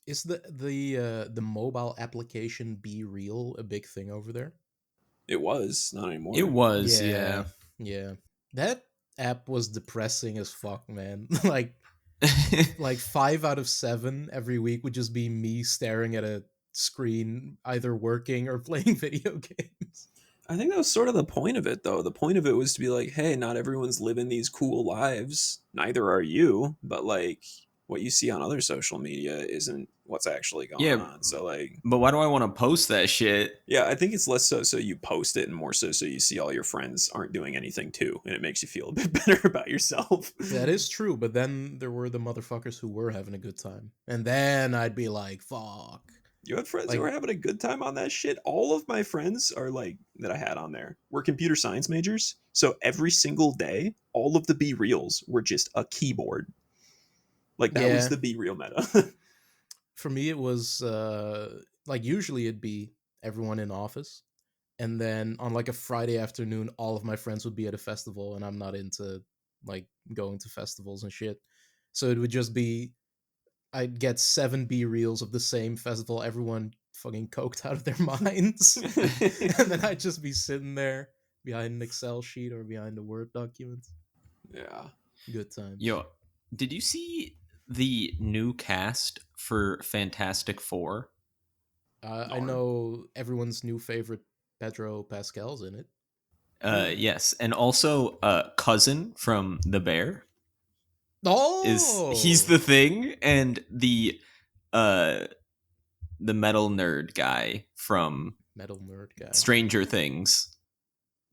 Is the mobile application Be Real a big thing over there? It was, not It anymore. was, Yeah, yeah. yeah. That app was depressing as fuck, man. Like 5 out of 7 every week would just be me staring at a screen, either working or playing video games. I think that was sort of the point of it, though. The point of it was to be like, hey, not everyone's living these cool lives. Neither are you. But like, what you see on other social media isn't what's actually going Yeah, on. So like, but why do I want to post that shit? yeah, I think it's less so you post it and more so you see all your friends aren't doing anything too, and it makes you feel a bit better about yourself. That is true, but then there were the motherfuckers who were having a good time. And then I'd be like, fuck. You had friends who Like, were having a good time on that shit. All of my friends are like that I had on there were computer science majors. So every single day, all of the Be Reals were just a keyboard. Like that was yeah, the Be Real meta. for me it was like usually it'd be everyone in office. And then on like a Friday afternoon, all of my friends would be at a festival, and I'm not into like going to festivals and shit. So it would just be I'd get 7 B reels of the same festival, everyone fucking coked out of their minds. And then I'd just be sitting there behind an Excel sheet or behind a Word document. Yeah. Good times. Yo, did you see the new cast for Fantastic Four? I know everyone's new favorite Pedro Pascal's in it. Yes, and also cousin from The Bear is he's Oh, the thing, and uh the metal nerd guy from metal nerd guy. Stranger Things,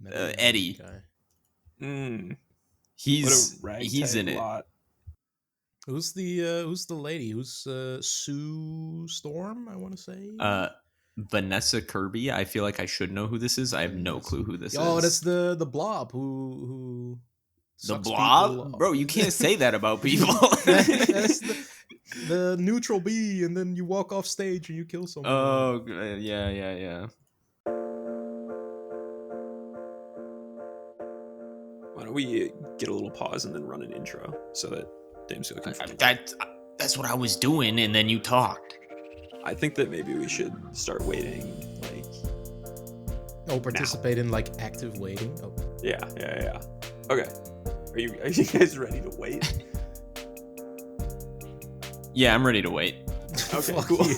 Metal nerd Eddie. guy. Mm, what a He's ragtag in it. lot. Who's the lady? Who's Sue Storm? I want to say. Vanessa Kirby. I feel like I should know who this is. I have no clue who this Oh, that's is. the blob who The sucks people. Blob, bro. You can't say that about people. That's the neutral B, and then you walk off stage and you kill someone. Oh yeah. Why don't we get a little pause and then run an intro so that Daemsco can finish? That's what I was doing, and then you talked. I think that maybe we should start waiting. Like, Oh, participate in like active waiting. Oh, yeah. Okay, are you guys ready to wait? Yeah, I'm ready to wait. Okay, fuck cool. you.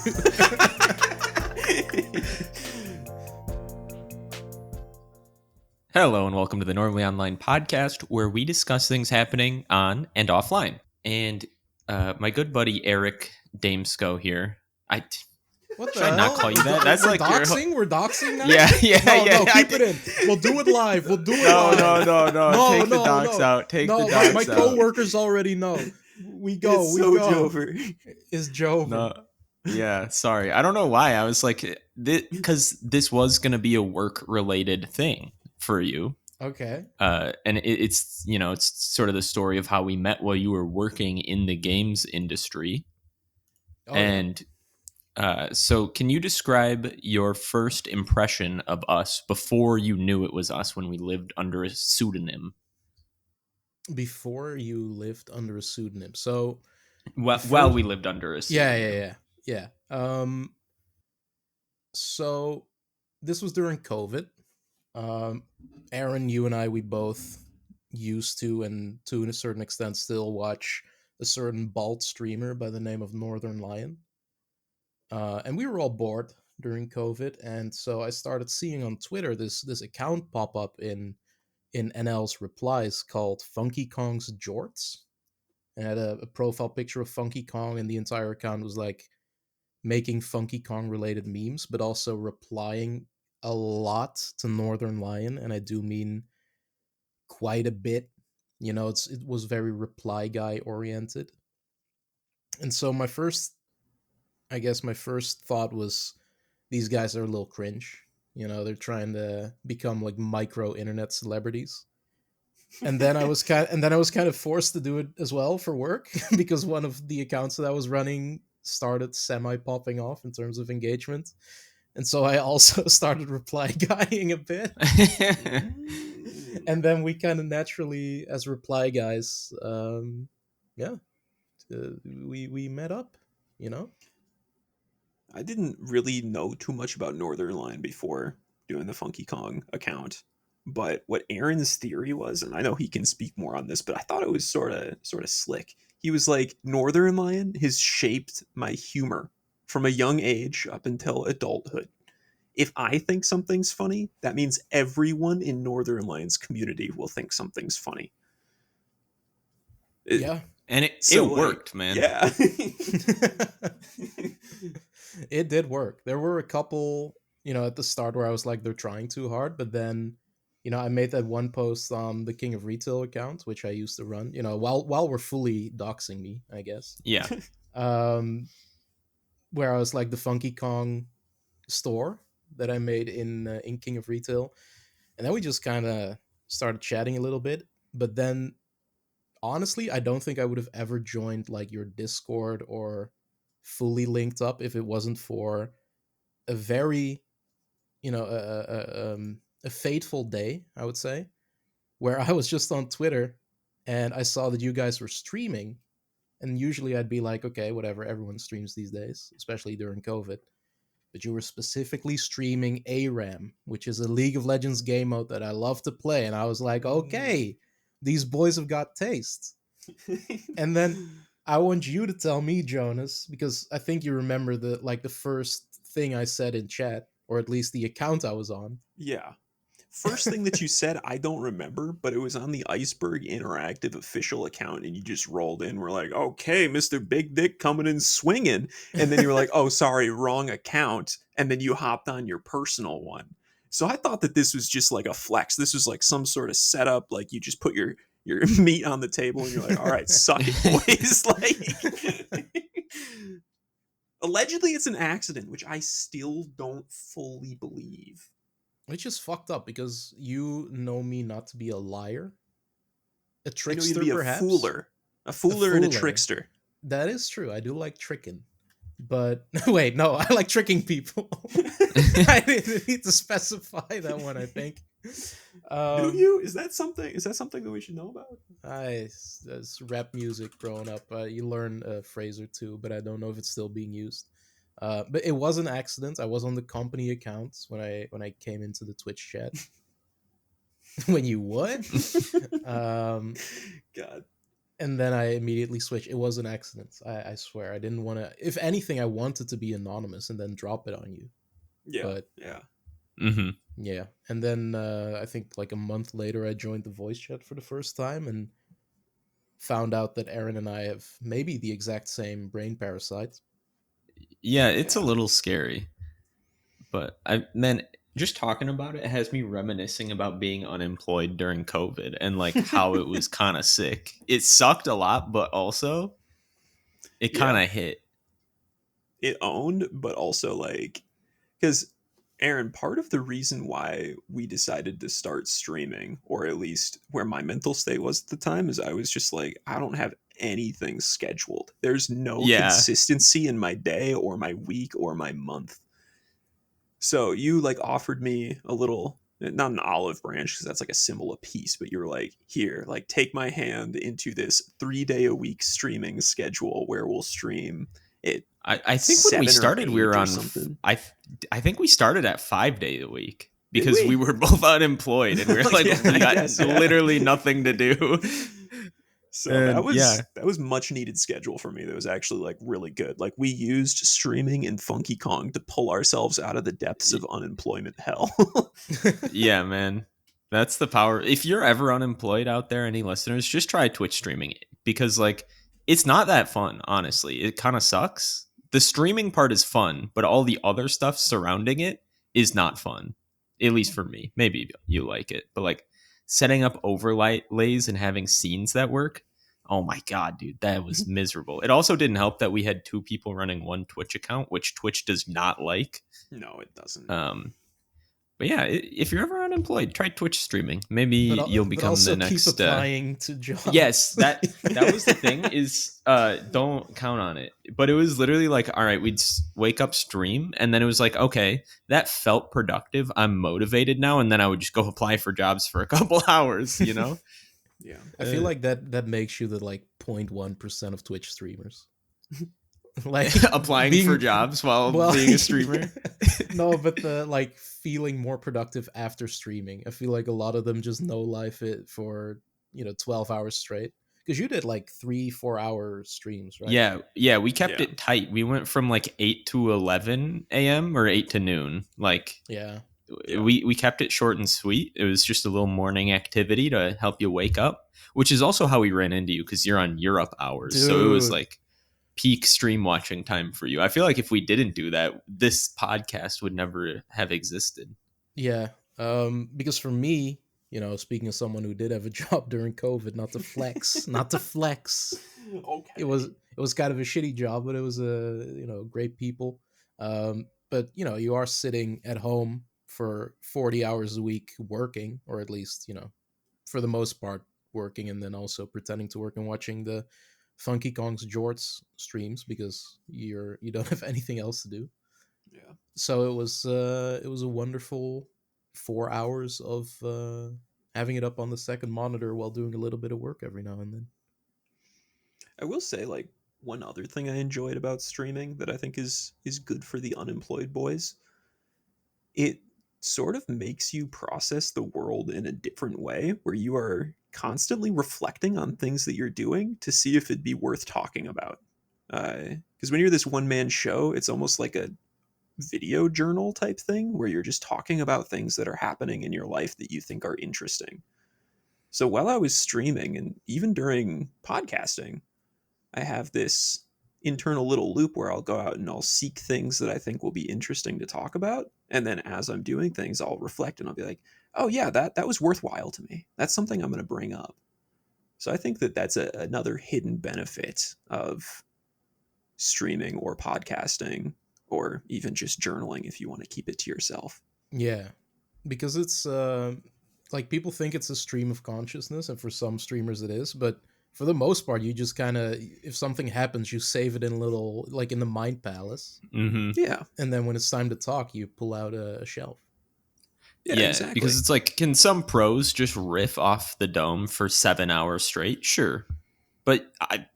Hello and welcome to the Normally Online podcast, where we discuss things happening on and offline. And my good buddy Eric Daemsco here. What the Should I hell? not call you that? That's We're like doxing. We're doxing now. Yeah. No, I keep it in. We'll do it live. We'll do it No. live. Take the docs out. Take the No, docs my out. coworkers already know. We go. It's we so go. Jover. Is Jover. No. Yeah, sorry. I don't know why. I was like, because this was going to be a work-related thing for you. Okay. And it's sort of the story of how we met while you were working in the games industry. Oh, And so can you describe your first impression of us before you knew it was us when we lived under a pseudonym? Before you lived under a pseudonym. So While we lived under a pseudonym. yeah. So this was during COVID. Aaron, you and I, we both used to, and to a certain extent still watch a certain bald streamer by the name of Northern Lion. And we were all bored during COVID, and so I started seeing on Twitter this account pop up in NL's replies called Funky Kong's Jorts. And had a profile picture of Funky Kong, and the entire account was like making Funky Kong related memes, but also replying a lot to Northern Lion, and I do mean quite a bit. You know, it was very reply guy oriented. And so my first thought was these guys are a little cringe. You know, they're trying to become like micro internet celebrities. And then I was kind of forced to do it as well for work because one of the accounts that I was running started semi popping off in terms of engagement. And so I also started reply guying a bit. And then we kind of naturally, as reply guys, we met up, you know. I didn't really know too much about Northern Line before doing the Funky Kong account. But what Aaron's theory was, and I know he can speak more on this, but I thought it was sort of slick. He was like, Northern Lion has shaped my humor from a young age up until adulthood. If I think something's funny, that means everyone in Northern Lion's community will think something's funny. It, Yeah. And it so like, worked, man. yeah. It did work. There were a couple, at the start where I was like, they're trying too hard, but then, I made that one post on the King of Retail account, which I used to run, while we're fully doxing me, I guess. Yeah. Um, where I was like the Funky Kong store that I made in King of Retail, and then we just kind of started chatting a little bit. But then, honestly, I don't think I would have ever joined like your Discord or fully linked up if it wasn't for a very, a fateful day, I would say, where I was just on Twitter and I saw that you guys were streaming. And usually I'd be like, okay, whatever, everyone streams these days, especially during COVID. But you were specifically streaming ARAM, which is a League of Legends game mode that I love to play. And I was like, okay, these boys have got taste. And then I want you to tell me, Jonas, because I think you remember the first thing I said in chat, or at least the account I was on. Yeah. First thing that you said, I don't remember, but it was on the Iceberg Interactive official account, and you just rolled in. We're like, okay, Mr. Big Dick coming in swinging. And then you were like, oh, sorry, wrong account. And then you hopped on your personal one. So I thought that this was just like a flex. This was like some sort of setup. Like you just put your meat on the table and you're like, all right, suck it, boys. Like, allegedly, it's an accident, which I still don't fully believe. Which is fucked up because you know me not to be a liar, a I know you to trickster, be perhaps. a fooler and a trickster. That is true. I do like tricking, but wait, no, I like tricking people. I didn't need to specify that one. I think. Do you? Is that something? Is that something that we should know about? It's rap music growing up. You learn a phrase or two, but I don't know if it's still being used. But it was an accident. I was on the company account when I came into the Twitch chat. When you what? God. And then I immediately switched. It was an accident. I swear. I didn't want to. If anything, I wanted to be anonymous and then drop it on you. Yeah. But yeah. Mm-hmm. Yeah. And then I think like a month later, I joined the voice chat for the first time and found out that Aaron and I have maybe the exact same brain parasite. Yeah, it's a little scary. But just talking about it has me reminiscing about being unemployed during COVID and like how it was kind of sick. It sucked a lot, but also it kind of hit. It owned, but also like, because Aaron, part of the reason why we decided to start streaming, or at least where my mental state was at the time, is I was just like, I don't have anything scheduled. There's no consistency in my day or my week or my month. So you like offered me a little, not an olive branch because that's like a symbol of peace, but you were like, here, like take my hand into this 3-day a week streaming schedule where we'll stream it. I think when we started, we were on something. I think we started at 5 days a week because we were both unemployed and we were like, we got literally nothing to do. So that was much needed schedule for me. That was actually like really good. Like we used streaming and Funky Kong to pull ourselves out of the depths of unemployment hell. Yeah, man. That's the power. If you're ever unemployed out there, any listeners, just try Twitch streaming because like it's not that fun, honestly. It kind of sucks. The streaming part is fun, but all the other stuff surrounding it is not fun. At least for me. Maybe you like it, but like setting up overlays and having scenes that work. Oh my God, dude, that was miserable. It also didn't help that we had 2 people running one Twitch account, which Twitch does not like. No, it doesn't. But yeah, if you're ever unemployed, try Twitch streaming. Maybe you'll become the next. Keep applying to jobs. Yes, that was the thing. Is don't count on it. But it was literally like, all right, we'd wake up, stream, and then it was like, okay, that felt productive. I'm motivated now, and then I would just go apply for jobs for a couple hours. You know. Yeah, I feel like that makes you the like 0.1% of Twitch streamers. like Applying for being jobs while well, being a streamer. no, but the like feeling more productive after streaming. I feel like a lot of them just no life it for 12 hours straight, because you did like 3-4 hour streams, right? Yeah, we kept Yeah. it tight. We went from like 8 to 11 a.m. or 8 to noon. Like Yeah. Yeah. we kept it short and sweet. It was just a little morning activity to help you wake up, which is also how we ran into you because you're on Europe hours. So it was Dude. like peak stream watching time for you. I feel like if we didn't do that, this podcast would never have existed. Yeah. Because for me, speaking of someone who did have a job during COVID, not to flex, not to flex. Okay. It was kind of a shitty job, but it was great people. But you are sitting at home for 40 hours a week working, or at least for the most part working, and then also pretending to work and watching the Funky Kong's Jorts streams because you don't have anything else to do. Yeah. So it was a wonderful 4 hours of having it up on the second monitor while doing a little bit of work every now and then. I will say, like, one other thing I enjoyed about streaming that I think is good for the unemployed boys. It sort of makes you process the world in a different way, where you are constantly reflecting on things that you're doing to see if it'd be worth talking about. Because when you're this one man show, it's almost like a video journal type thing where you're just talking about things that are happening in your life that you think are interesting. So while I was streaming and even during podcasting, I have this internal little loop where I'll go out and I'll seek things that I think will be interesting to talk about. And then as I'm doing things, I'll reflect and I'll be like, oh yeah, that was worthwhile to me. That's something I'm going to bring up. So I think that that's another hidden benefit of streaming or podcasting or even just journaling if you want to keep it to yourself. Yeah, because it's like people think it's a stream of consciousness, and for some streamers it is, but for the most part, you just kind of, if something happens, you save it in a little, like in the mind palace, Mm-hmm. Yeah. and then when it's time to talk, you pull out a shelf. Yeah, Yeah, because exactly. it's like, can some pros just riff off the dome for 7 hours straight? Sure, but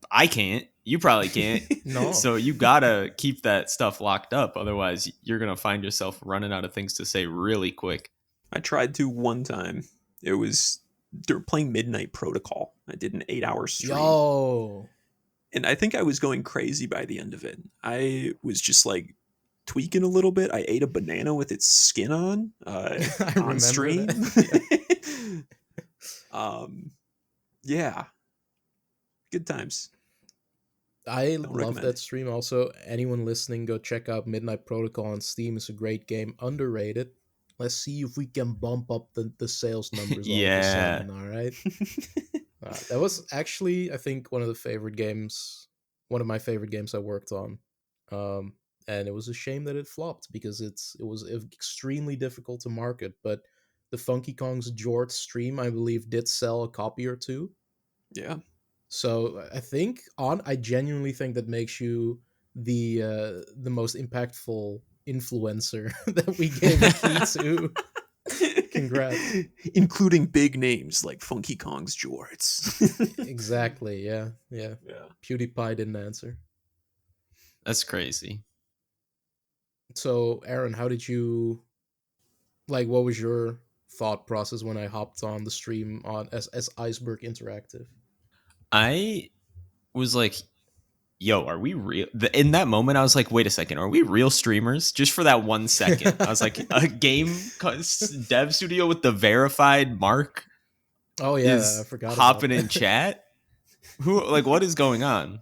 I can't. You probably can't. No. So you gotta keep that stuff locked up, otherwise you're gonna find yourself running out of things to say really quick. I tried to one time. It was they were playing Midnight Protocol. I did an 8 hour stream. Yo. And I think I was going crazy by the end of it. I was just like tweaking a little bit. I ate a banana with its skin I on remember stream. that. um, yeah, good times. I Don't love recommend. that stream. Also, anyone listening, go check out Midnight Protocol on Steam. It's a great game, underrated. Let's see if we can bump up the sales numbers all of a Yeah. sudden. All right. That was actually, I think, one of one of my favorite games I worked on. And it was a shame that it flopped because it was extremely difficult to market. But the Funky Kong's Jort stream, I believe, did sell a copy or two. Yeah. So I genuinely think that makes you the most impactful influencer that we gave a key to. Congrats. Including big names like Funky Kong's Jorts. Exactly. Yeah. Yeah. Yeah. PewDiePie didn't answer. That's crazy. So, Aaron, how did you like? What was your thought process when I hopped on the stream on as Iceberg Interactive? I was like, yo, are we real? In that moment, I was like, wait a second, are we real streamers? Just for that 1 second. I was like, a dev studio with the verified mark Oh yeah, I is forgot about hopping in that. chat? Who, like, what is going on?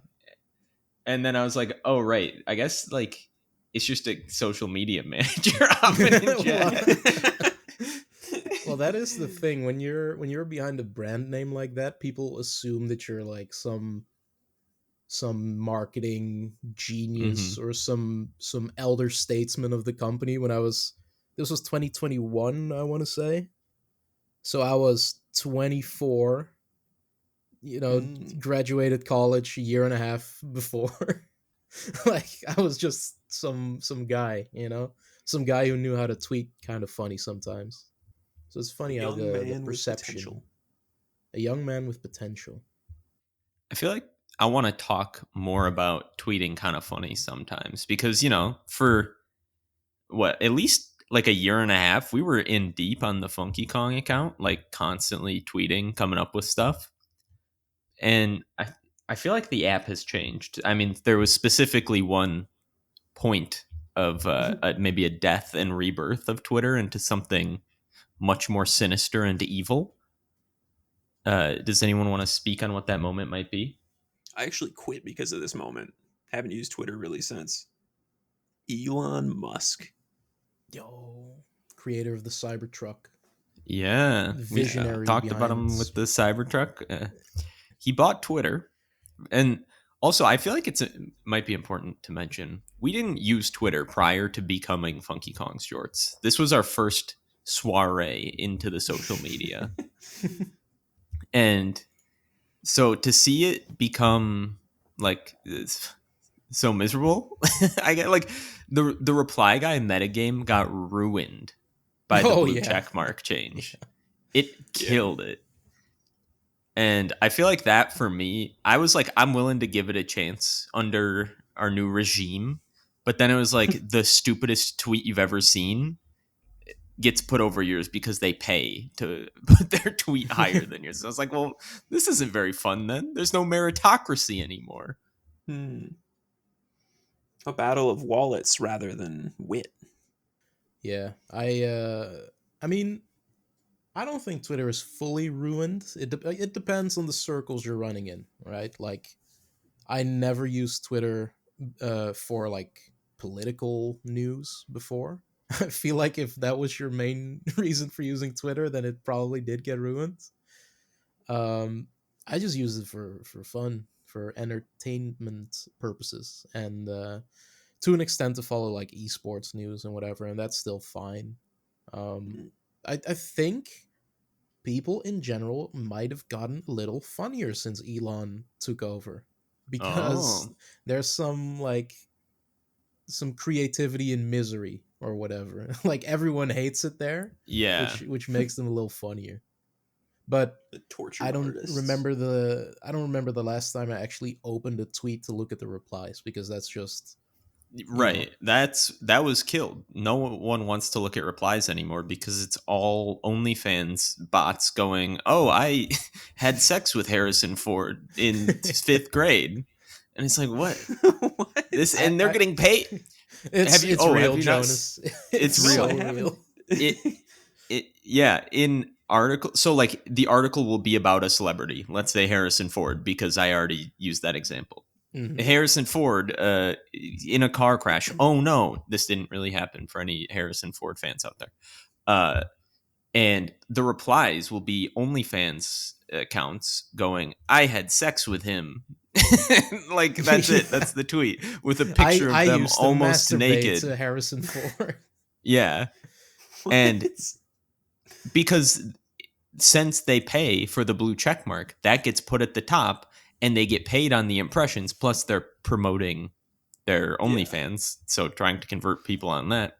And then I was like, oh, right. I guess, like, it's just a social media manager hopping in chat. Well, that is the thing when you're behind a brand name like that, people assume that you're like some marketing Mm-hmm. genius or some elder statesman of the company. This was 2021, I want to say. So I was 24, Mm. graduated college a year and a half before. Like I was just some guy, some guy who knew how to tweet kind of funny sometimes. So it's A funny how young the man with perception, potential. a young man with potential. I feel like I want to talk more about tweeting kind of funny sometimes because, for what, at least like a year and a half, we were in deep on the Funky Kong account, like constantly tweeting, coming up with stuff. And I feel like the app has changed. I mean, there was specifically one point of maybe a death and rebirth of Twitter into something much more sinister and evil. Does anyone want to speak on what that moment might be? I actually quit because of this moment. Haven't used Twitter really since. Elon Musk. Yo, creator of the Cybertruck, Yeah, we visionary talked about behind. him with the Cybertruck. He bought Twitter, and also I feel like it might be important to mention we didn't use Twitter prior to becoming Funky Kong's Shorts. This was our first soiree into the social media, and so to see it become like so miserable, I get like the reply guy metagame got ruined by the Oh blue yeah, check mark change. yeah. It Yeah. killed it. And I feel like that for me, I was like, I'm willing to give it a chance under our new regime. But then it was like the stupidest tweet you've ever seen gets put over yours because they pay to put their tweet higher than yours. So I was like, well, this isn't very fun then. There's no meritocracy anymore. Hmm. A battle of wallets rather than wit. Yeah, I mean, I don't think Twitter is fully ruined. It depends on the circles you're running in, right? Like, I never used Twitter for like political news before. I feel like if that was your main reason for using Twitter, then it probably did get ruined. Um, I just use it for fun, for entertainment purposes, and to an extent to follow like esports news and whatever, and that's still fine. Um, Mm. I think people in general might have gotten a little funnier since Elon took over, because Oh, there's some creativity in misery or whatever. Like everyone hates it there, yeah. which makes them a little funnier. But The tortured artists. I don't remember the last time I actually opened a tweet to look at the replies, because that's just, you know. Right. That was killed. No one wants to look at replies anymore because it's all OnlyFans bots going, "Oh, I had sex with Harrison Ford in 5th grade." And it's like, "What? What? This and they're I getting paid. it's Have real, you not Jonas. it's It's No, real. I so haven't. real. It yeah, in article so like the article will be about a celebrity. Let's say Harrison Ford because I already used that example. Mhm. Harrison Ford in a car crash. Oh no, this didn't really happen for any Harrison Ford fans out there. Uh, and the replies will be OnlyFans accounts going, "I had sex with him." Like that's it. Yeah. That's the tweet with a picture I of them used to almost masturbate naked. to Harrison Ford. Yeah, and What? because since they pay for the blue check mark, that gets put at the top, and they get paid on the impressions. Plus, they're promoting their Yeah. OnlyFans, so trying to convert people on that.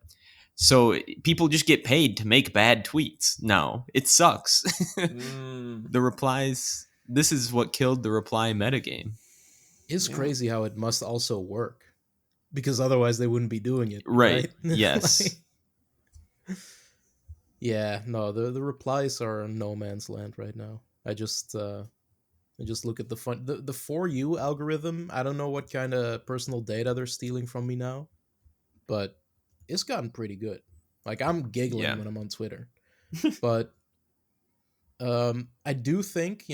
So people just get paid to make bad tweets. No, it sucks. Mm, The replies. This is what killed the reply metagame. It's yeah. crazy how it must also work, because otherwise they wouldn't be doing it, Right. right? Yes. Like, yeah, no, the replies are no man's land right now. I just look at the for you algorithm. I don't know what kind of personal data they're stealing from me now, but it's gotten pretty good. Like, I'm giggling Yeah. when I'm on Twitter. But I do think,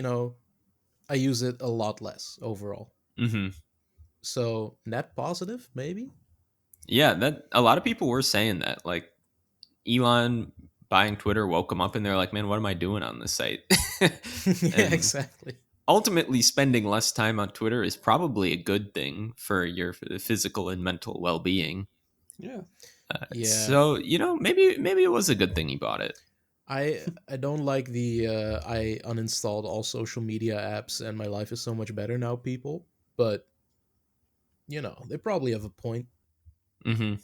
I use it a lot less overall. Hmm. So net positive, maybe. Yeah. That a lot of people were saying that. Like Elon buying Twitter woke them up, and they're like, "Man, what am I doing on this site?" Yeah, And exactly. ultimately spending less time on Twitter is probably a good thing for your physical and mental well-being. Yeah. Yeah, So, maybe it was a good thing he bought it. I don't like the I uninstalled all social media apps and my life is so much better now, people. But they probably have a point. Hmm.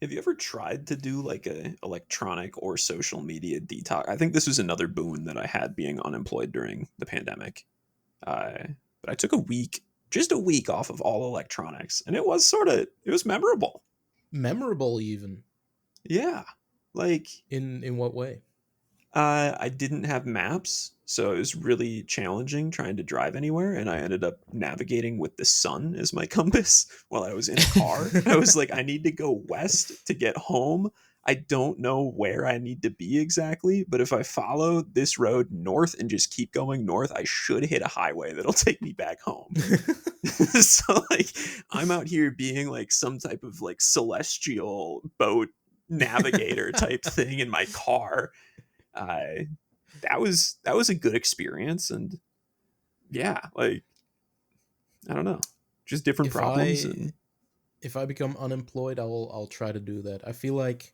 Have you ever tried to do like a electronic or social media detox? I think this was another boon that I had being unemployed during the pandemic. Uh, but I took a week just a week off of all electronics, and it was memorable. Memorable even. Yeah, like In what way? I didn't have maps, so it was really challenging trying to drive anywhere, and I ended up navigating with the sun as my compass while I was in a car. I was like, I need to go west to get home. I don't know where I need to be exactly, but if I follow this road north and just keep going north, I should hit a highway that'll take me back home. So like I'm out here being like some type of like celestial boat navigator type thing in my car. uh, that was a good experience, and yeah, like I don't know, just different if problems, I and if I become unemployed, I'll try to do that. I feel like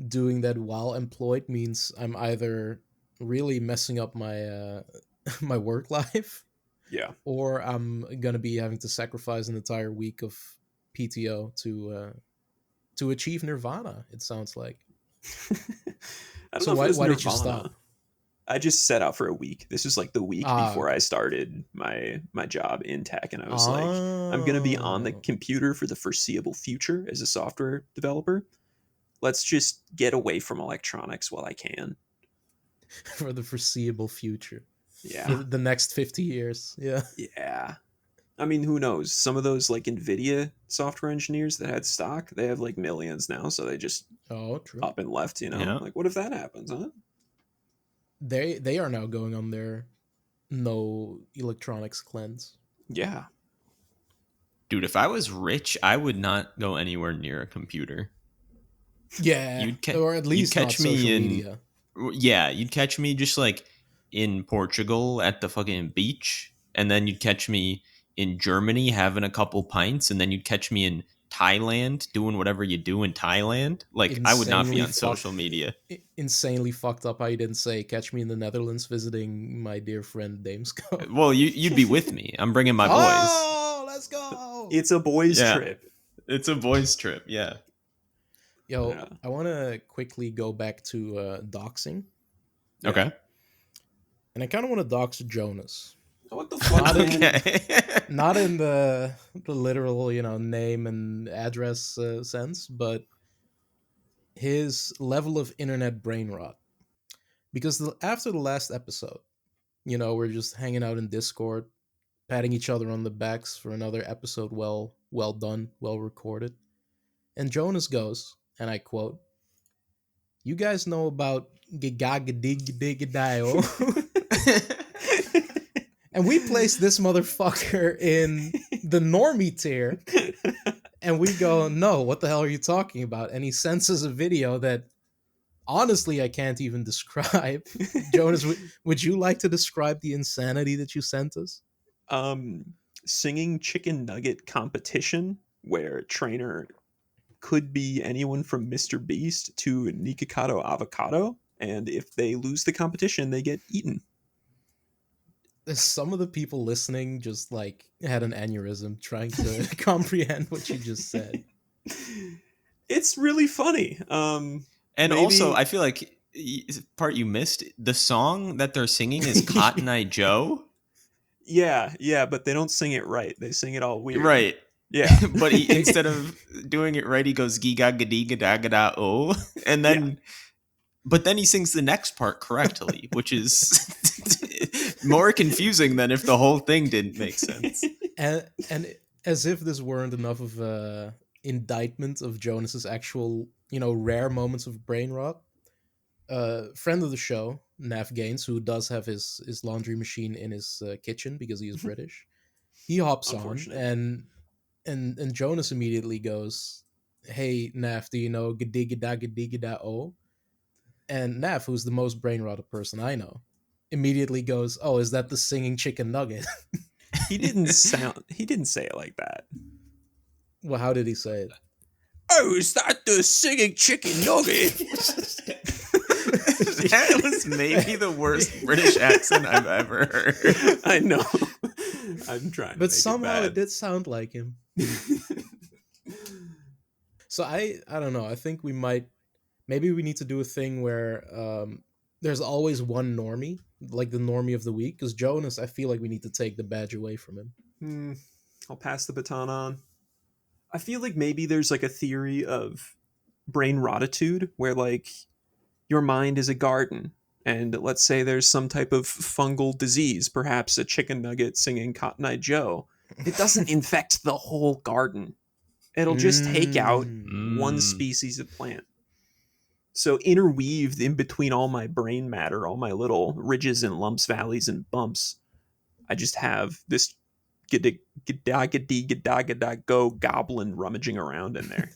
doing that while employed means I'm either really messing up my my work life, yeah. or I'm gonna be having to sacrifice an entire week of PTO to achieve nirvana. It sounds like. I don't So know if it was why did you stop? nirvana. I just set out for a week. This was like the week Ah, before I okay. started my job in tech, and I was like, I'm gonna be on the Oh, computer for the foreseeable future as a software developer. Let's just get away from electronics while I can. for the foreseeable future, for Yeah, the next 50 years. Yeah. yeah. I mean, who knows? Some of those like Nvidia software engineers that had stock, they have like millions now, so they just Oh, true. up and left. Yeah. Like what if that happens, huh? They are now going on their no electronics cleanse. Yeah, Dude, if I was rich, I would not go anywhere near a computer. Yeah, or at You'd least not catch me social in media. yeah, you'd catch me just like in Portugal at the fucking beach, and then you'd catch me in Germany having a couple pints, and then you'd catch me in Thailand doing whatever you do in Thailand. Like I would not be Insanely on social media. insanely fucked up. How you didn't say catch me in the Netherlands visiting my dear friend Daemsco. Well, you'd be with me. I'm bringing my boys. Oh, let's go. it's a boys' Yeah, trip. it's a boys trip. Yeah. Yo, Yeah, I want to quickly go back to doxing, yeah. Okay. and I kind of want to dox Jonas. What the fuck, Not in man? Okay. not in the literal, name and address sense, but his level of internet brain rot. Because after the last episode, we're just hanging out in Discord, patting each other on the backs for another episode well done, well recorded. And Jonas goes, and I quote, "You guys know about Gigagadigidigidio?" And we place this motherfucker in the normie tier, and we go, "No, what the hell are you talking about?" And he sends us a video that honestly I can't even describe. Jonas, would you like to describe the insanity that you sent us? um, Singing chicken nugget competition where trainer could be anyone from Mr. Beast to Nikocado Avocado, and if they lose the competition, they get eaten. Some of the people listening just like had an aneurysm trying to comprehend what you just said. It's really funny. And also, Maybe I feel like part you missed, the song that they're singing is Cotton Eye Joe. yeah, yeah, but they don't sing it right. They sing it all weird. Right. Yeah. But instead of doing it right, he goes giga gadi gada gada oh, and Yeah. but then he sings the next part correctly, which is more confusing than if the whole thing didn't make sense. And as if this weren't enough of a indictment of Jonas's actual, rare moments of brain rot. Friend of the show, Nav Gaines, who does have his laundry machine in his kitchen because he is British, he hops on, Unfortunate. and Jonas immediately goes, "Hey Nav, do you know gadigida gadigida o?" And Nav, who's the most brain rotted person I know, immediately goes, "Oh, is that the singing chicken nugget?" He didn't say it like that. Well, how did he say it? Oh, is that the singing chicken nugget? That was maybe the worst British accent I've ever heard. I know. I'm trying to But make somehow it it did sound like him. bad. So I don't know. I think maybe we need to do a thing where there's always one normie, like the normie of the week. Because Jonas, I feel like we need to take the badge away from him. I'll pass the baton on. I feel like maybe there's like a theory of brain rotitude where like your mind is a garden, and let's say there's some type of fungal disease, perhaps a chicken nugget singing Cotton Eye Joe. It doesn't infect the whole garden. It'll just take out one Mm. species of plant. So interweaved in between all my brain matter, all my little ridges and lumps, valleys and bumps, I just have this go goblin rummaging around in there.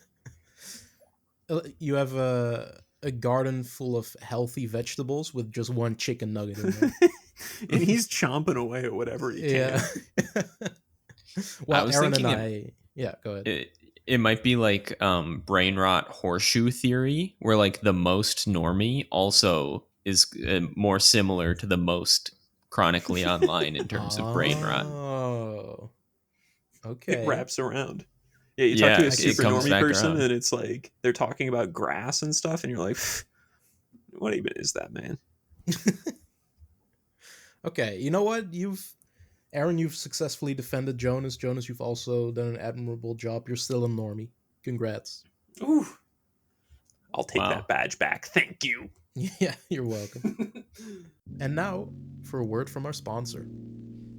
You have a garden full of healthy vegetables with just one chicken nugget in there. And he's chomping away at whatever he Yeah. can. I Well, was Aaron and thinking I. Yeah, go ahead. it might be like brain rot horseshoe theory, where like the most normie also is more similar to the most chronically online in terms of brain rot. Oh, It okay. wraps around. Yeah, you talk Yeah, to a I can it super see comes that. normie back person, around. and it's like they're talking about grass and stuff, and you're like, what even is that, man? Okay, you know what? Aaron, you've successfully defended Jonas. Jonas, you've also done an admirable job. You're still a normie. Congrats. Ooh, I'll take that Wow. badge back. Thank you. Yeah, you're welcome. And now for a word from our sponsor.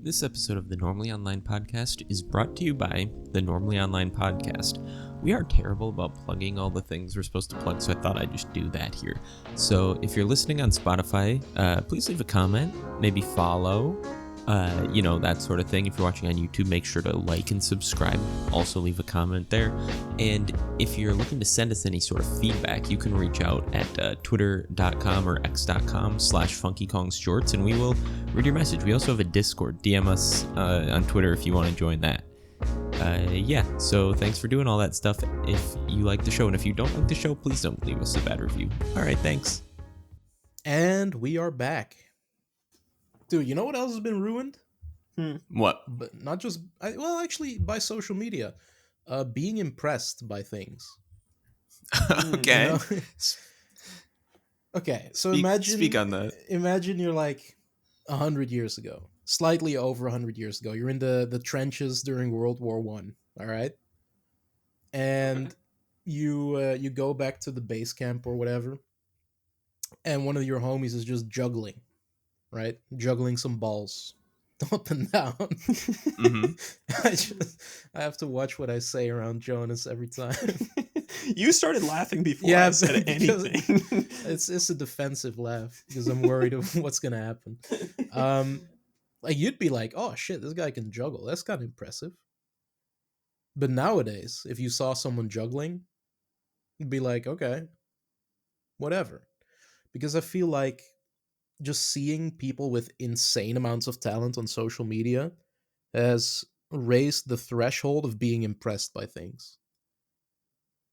This episode of the Normally Online Podcast is brought to you by the Normally Online Podcast. We are terrible about plugging all the things we're supposed to plug, so I thought I'd just do that here. So if you're listening on Spotify, please leave a comment, maybe follow, that sort of thing. If you're watching on YouTube, make sure to like and subscribe. Also leave a comment there. And if you're looking to send us any sort of feedback, you can reach out at twitter.com or x.com/funkykongsshorts, and we will read your message. We also have a Discord. DM us on Twitter if you want to join that. So thanks for doing all that stuff if you like the show. And if you don't like the show, please don't leave us a bad review. All right, thanks. And we are back. Dude, you know what else has been ruined? What? But not just, actually, by social media. Being impressed by things. Okay. You know? Okay, so Speak on that. Imagine you're like 100 years ago, slightly over 100 years ago. You're in the trenches during World War One. All right, and you go back to the base camp or whatever, and one of your homies is just juggling, right? Juggling some balls up and down. Mm-hmm. I have to watch what I say around Jonas every time. You started laughing before Yeah, I said because anything. it's a defensive laugh because I'm worried of what's gonna happen. Like you'd be like, "Oh shit, this guy can juggle. That's kind of impressive." But nowadays, if you saw someone juggling, you'd be like, "Okay, whatever." Because I feel like just seeing people with insane amounts of talent on social media has raised the threshold of being impressed by things.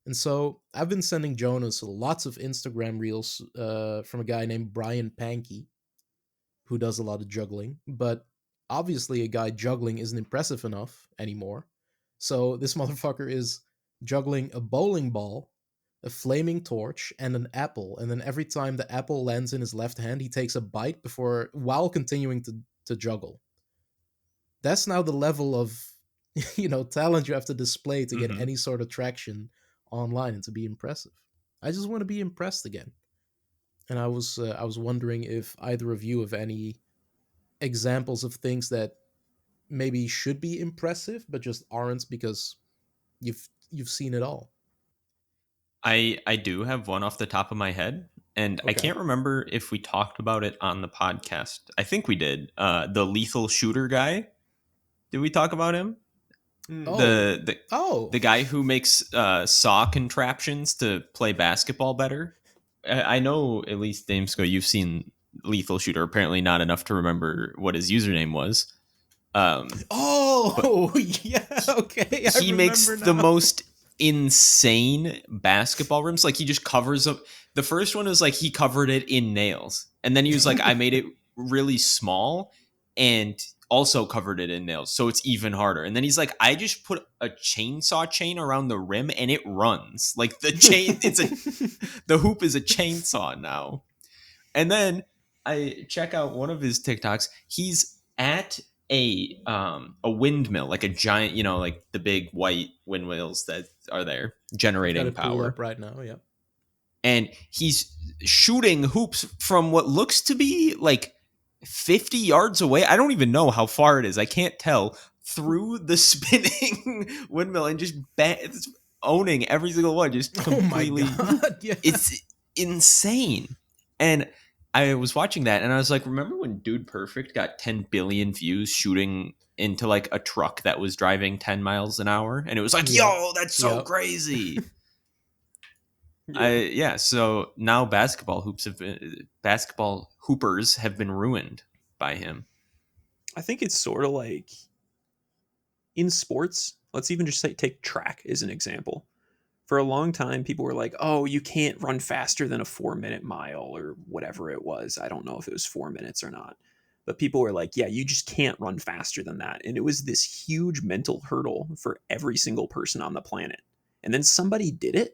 And so I've been sending Jonas lots of Instagram reels from a guy named Brian Pankey, who does a lot of juggling. But obviously, a guy juggling isn't impressive enough anymore. So this motherfucker is juggling a bowling ball, a flaming torch, and an apple. And then every time the apple lands in his left hand, he takes a bite while continuing to juggle. That's now the level of talent you have to display to get Mm-hmm. any sort of traction online and to be impressive. I just want to be impressed again. And I was wondering if either of you have any examples of things that maybe should be impressive but just aren't because you've seen it all. I do have one off the top of my head, and I Okay. can't remember if we talked about it on the podcast. I think we did. The lethal shooter guy. Did we talk about him? Oh. The Oh. the guy who makes saw contraptions to play basketball better. I know at least Daemsco, you've seen Lethal Shooter. Apparently, not enough to remember what his username was. But Oh, yeah, okay. I he makes remember the now. most insane basketball rims. Like he just covers up. The first one was like he covered it in nails, and then he was like, I made it really small and also covered it in nails, so it's even harder. And then he's like, I just put a chainsaw chain around the rim and it runs like the chain. The hoop is a chainsaw now. And then I check out one of his TikToks. He's at a windmill, like a giant, like the big white windmills that are there I've got generating it pulled power. up right now. Yeah. And he's shooting hoops from what looks to be like 50 yards away. I don't even know how far it is. I can't tell. Through the spinning windmill and just owning every single one. Just Oh my completely. god. Yeah. It's insane. And I was watching that and I was like, remember when Dude Perfect got 10 billion views shooting into like a truck that was driving 10 miles an hour? And it was like, Yep. yo, that's so Yep. crazy. Yeah. So now basketball hoopers have been ruined by him. I think it's sort of like in sports. Let's even just say take track as an example. For a long time, people were like, "Oh, you can't run faster than a 4 minute mile or whatever it was." I don't know if it was 4 minutes or not, but people were like, "Yeah, you just can't run faster than that." And it was this huge mental hurdle for every single person on the planet. And then somebody did it,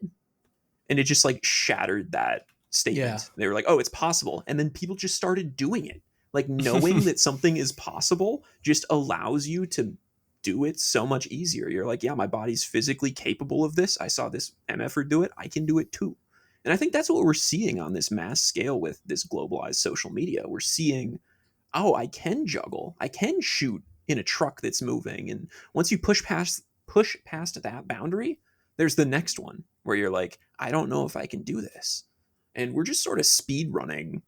and it just like shattered that Yeah. statement. They were like, "Oh, it's possible," and then people just started doing it. Like knowing that something is possible just allows you to do it so much easier. You're like, "Yeah, my body's physically capable of this. I saw this MFer do it. I can do it too." And I think that's what we're seeing on this mass scale with this globalized social media. We're seeing, oh, I can juggle. I can shoot in a truck that's moving. And once you push past that boundary, there's the next one where you're like, I don't know if I can do this. And we're just sort of speed running,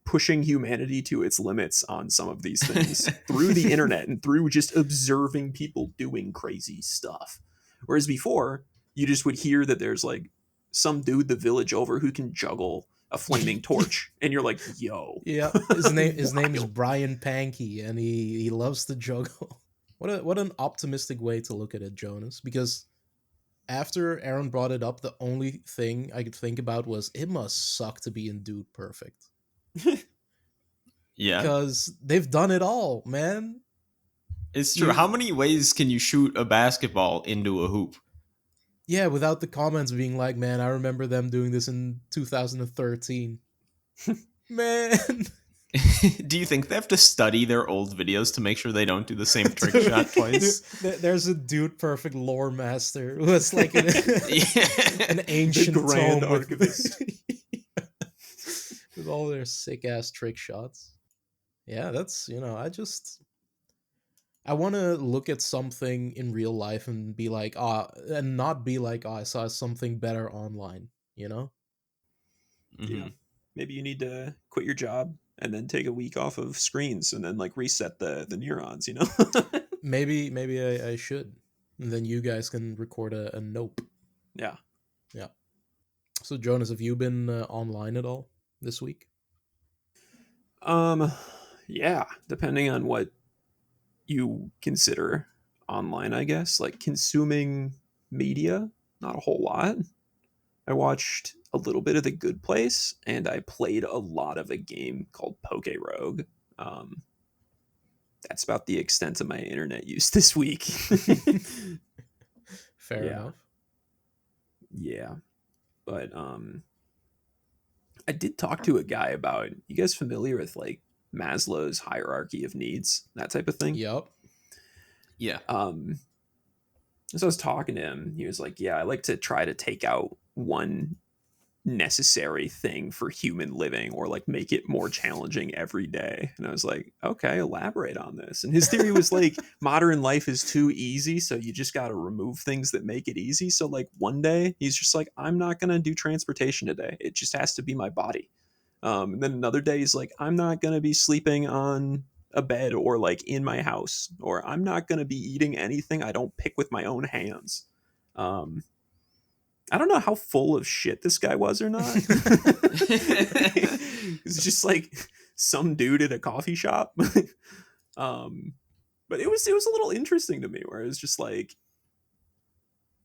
pushing humanity to its limits on some of these things through the internet and through just observing people doing crazy stuff. Whereas before, you just would hear that there's like some dude the village over who can juggle a flaming torch, and you're like, yo. Yeah. His name is Wild. Brian Pankey, and he loves to juggle. What an optimistic way to look at it, Jonas. Because after Aaron brought it up, the only thing I could think about was it must suck to be in Dude Perfect. Yeah, Because they've done it all, man. it's true. How You many ways can you shoot a basketball into a hoop? Yeah, without the comments being like, man, I remember them doing this in 2013. Man. Do you think they have to study their old videos to make sure they don't do the same trick Dude, shot twice? there's a Dude Perfect lore master who has like an, Yeah. an ancient grand tome with, archivist. with all their sick ass trick shots. Yeah, that's, I want to look at something in real life and be like, and not be like, I saw something better online, you know? Yeah. Hmm. Maybe you need to quit your job and then take a week off of screens and then like reset the neurons, you know? Maybe I should. And then you guys can record a nope. Yeah. Yeah. So, Jonas, have you been online at all this week? Um yeah, depending on what you consider online, I guess, like consuming media, not a whole lot. I watched a little bit of The Good Place and I played a lot of a game called Poke Rogue. Um, that's about the extent of my internet use this week. Fair Yeah, enough. yeah. But I did talk to a guy about, you guys familiar with like Maslow's hierarchy of needs, that type of thing? Yup. Yeah. Um, so I was talking to him. He was like, "Yeah, I like to try to take out one necessary thing for human living or like make it more challenging every day." And I was like, "Okay, elaborate on this." And his theory was like modern life is too easy, so you just got to remove things that make it easy. So like one day he's just like, "I'm not going to do transportation today. It just has to be my body." And then another day he's like, "I'm not going to be sleeping on a bed or like in my house, or I'm not going to be eating anything I don't pick with my own hands." Um, I don't know how full of shit this guy was or not. It's just like some dude at a coffee shop. um, but it was a little interesting to me where it was just like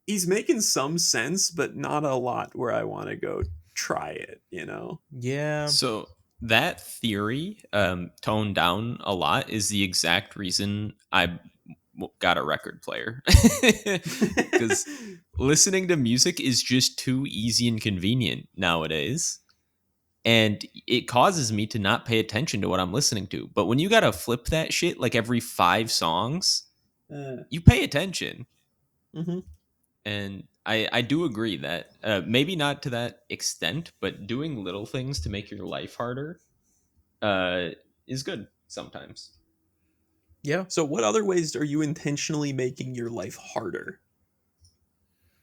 he's making some sense, but not a lot where I want to go try it, you know? Yeah. So that theory, toned down a lot, is the exact reason I got a record player. Because listening to music is just too easy and convenient nowadays. and it causes me to not pay attention to what I'm listening to. But when you gotta flip that shit like every 5 songs, you pay attention. Mm-hmm. And I do agree that maybe not to that extent, but doing little things to make your life harder uh, is good sometimes. Yeah. So, what other ways are you intentionally making your life harder?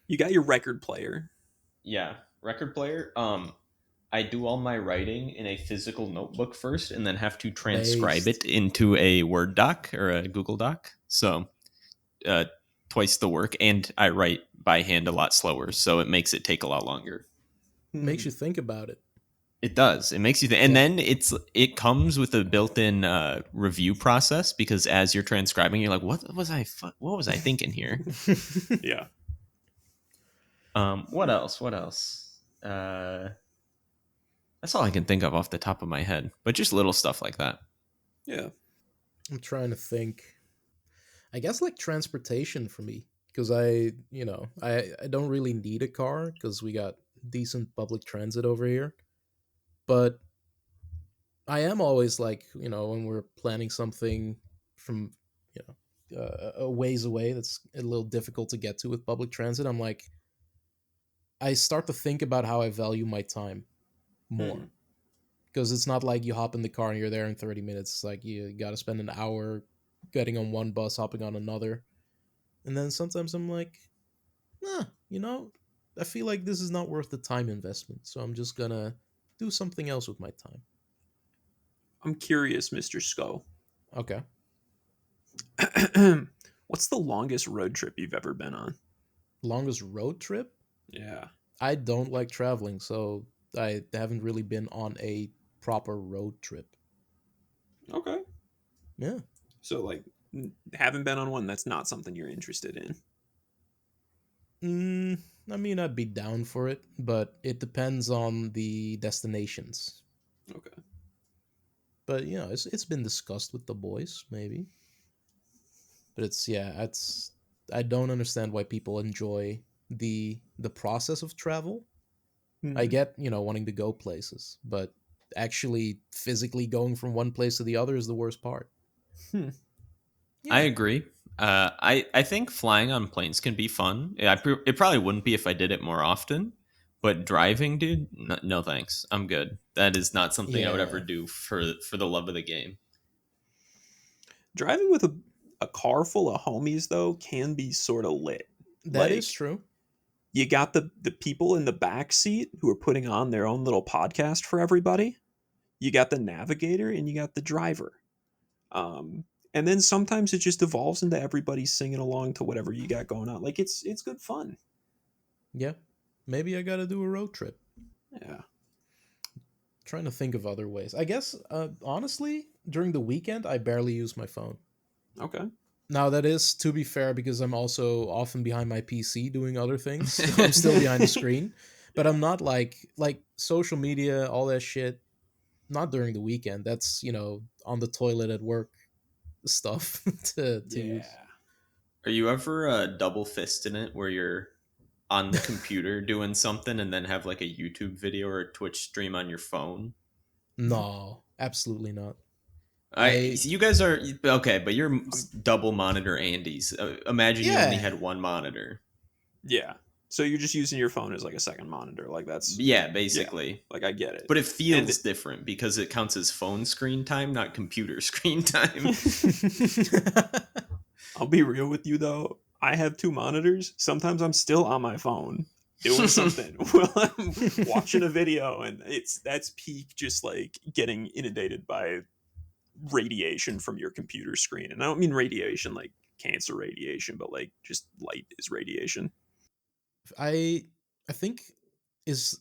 You got your record player. Yeah, record player. I do all my writing in a physical notebook first, and then have to transcribe Based. it into a Word doc or a Google Doc. So uh, twice the work, and I write by hand a lot slower, so it makes it take a lot longer. Makes Hmm. you think about it. It does. It makes you think, and Yeah. then it comes with a built-in review process because as you're transcribing, you're like, what was I thinking here? Yeah. What else? What else? That's all I can think of off the top of my head. But just little stuff like that. Yeah. I'm trying to think. I guess like transportation for me, because I don't really need a car because we got decent public transit over here. But I am always like, when we're planning something from, a ways away that's a little difficult to get to with public transit, I'm like, I start to think about how I value my time Hmm. more. Because it's not like you hop in the car and you're there in 30 minutes. It's like you got to spend an hour getting on one bus, hopping on another. And then sometimes I'm like, nah, I feel like this is not worth the time investment. So I'm just going to do something else with my time. I'm curious, Mr. Skull. Okay. What's the longest road trip you've ever been on? Longest road trip? Yeah. I don't like traveling, so I haven't really been on a proper road trip. Okay. Yeah. So, like, haven't been on one. That's not something you're interested in. Mm, I mean, I'd be down for it, but it depends on the destinations. Okay. But it's been discussed with the boys, maybe. But it's I don't understand why people enjoy the process of travel. I Hmm. get, wanting to go places, but actually physically going from one place to the other is the worst part. Hmm. I Yeah. agree. I think flying on planes can be fun. It probably wouldn't be if I did it more often. But driving, dude, no thanks. I'm good. That is not something I would ever Yeah. do for the love of the game. Driving with a car full of homies, though, can be sort of lit. That is Like, true. you got the people in the back seat who are putting on their own little podcast for everybody. You got the navigator and you got the driver. Um, and then sometimes it just evolves into everybody singing along to whatever you got going on. Like, it's good fun. Yeah. Maybe I got to do a road trip. Yeah. Trying to think of other ways. I guess honestly, during the weekend I barely use my phone. Okay. Now that is to be fair because I'm also often behind my PC doing other things. So I'm still behind the screen, but Yeah. I'm not like social media, all that shit. Not during the weekend. That's on the toilet at work stuff to use. Yeah. Are you ever double fisting it where you're on the computer doing something and then have like a YouTube video or a Twitch stream on your phone? No, absolutely not. I I you guys are okay, but you're Um, double monitor Andes. Imagine you only Yeah, had one monitor. yeah. So you're just using your phone as like a second monitor. Like that's Yeah, yeah. basically. Like I get it. But it And feels different because it counts as phone screen time, not computer screen time. I'll be real with you though. I have two monitors. Sometimes I'm still on my phone doing something while I'm watching a video, and that's peak just like getting inundated by radiation from your computer screen. And I don't mean radiation like cancer radiation, but like just light is radiation. I I think is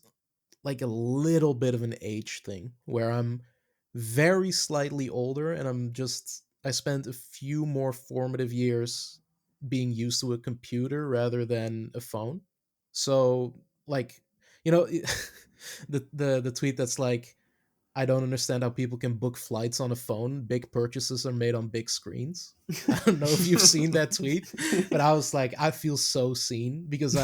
like a little bit of an age thing where I'm very slightly older and I spent a few more formative years being used to a computer rather than a phone. So like, you know, the tweet that's like I don't understand how people can book flights on a phone. Big purchases are made on big screens. I don't know if you've seen that tweet, but I was like, I feel so seen because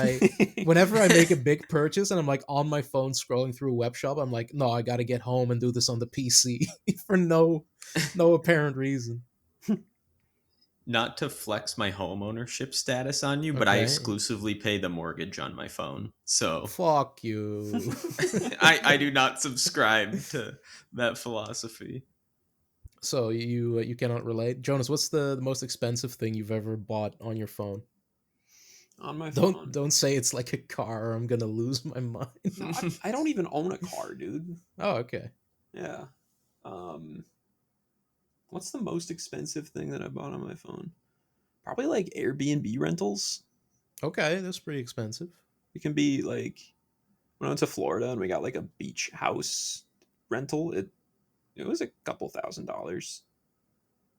whenever I make a big purchase and I'm like on my phone scrolling through a web shop, I'm like, no, I got to get home and do this on the PC for no apparent reason. Not to flex my home ownership status on you, but I Okay. exclusively pay the mortgage on my phone. So Fuck you. I do not subscribe to that philosophy. So you cannot relate, Jonas. What's the most expensive thing you've ever bought on your phone? On my Don't phone. don't say it's like a car, or I'm gonna lose my mind. No, I don't even own a car, dude. Oh, okay. Yeah. Um, what's the most expensive thing that I bought on my phone? Probably like Airbnb rentals. Okay, that's pretty expensive. It can be like when I went to Florida and we got like a beach house rental. It was a couple $1,000s.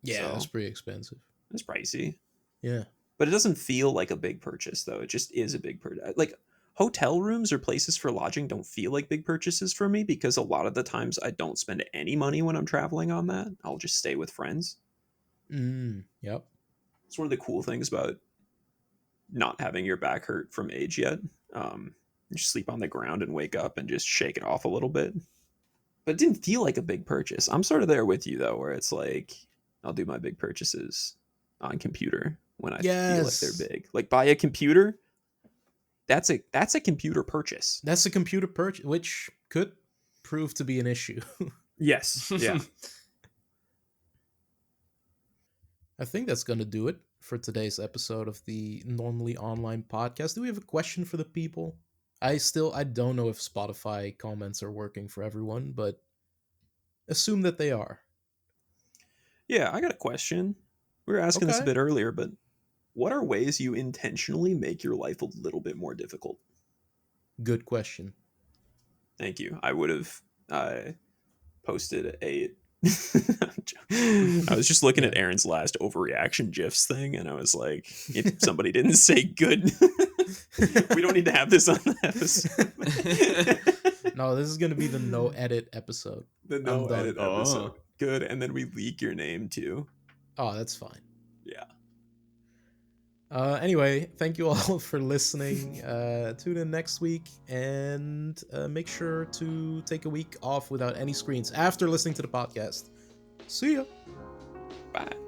Yeah, that's So pretty expensive. it's pricey. Yeah. But it doesn't feel like a big purchase though. It just is a big purchase. Like hotel rooms or places for lodging don't feel like big purchases for me because a lot of the times I don't spend any money when I'm traveling on that. I'll just stay with friends. Yep. It's one of the cool things about not having your back hurt from age yet. You just sleep on the ground and wake up and just shake it off a little bit. But it didn't feel like a big purchase. I'm sort of there with you though, where it's like I'll do my big purchases on computer when I feel like they're Yes. big. Like buy a computer, that's a computer purchase. That's a computer purchase, which could prove to be an issue. Yes. Yeah. I think that's gonna do it for today's episode of the Normally Online podcast. Do we have a question for the people? I don't know if Spotify comments are working for everyone, but assume that they are. Yeah, I got a question. We were asking this a Okay. bit earlier, but what are ways you intentionally make your life a little bit more difficult? Good question. Thank you. I would have posted a. I was just looking Yeah. at Aaron's last overreaction gifs thing, and I was like, if somebody didn't say good, we don't need to have this on the episode. No, this is gonna be the no edit episode. The I'm no done. edit episode. Oh. Good, and then we leak your name too. Oh, that's fine. Yeah. Anyway, thank you all for listening. Tune in next week and make sure to take a week off without any screens after listening to the podcast. See ya. Bye.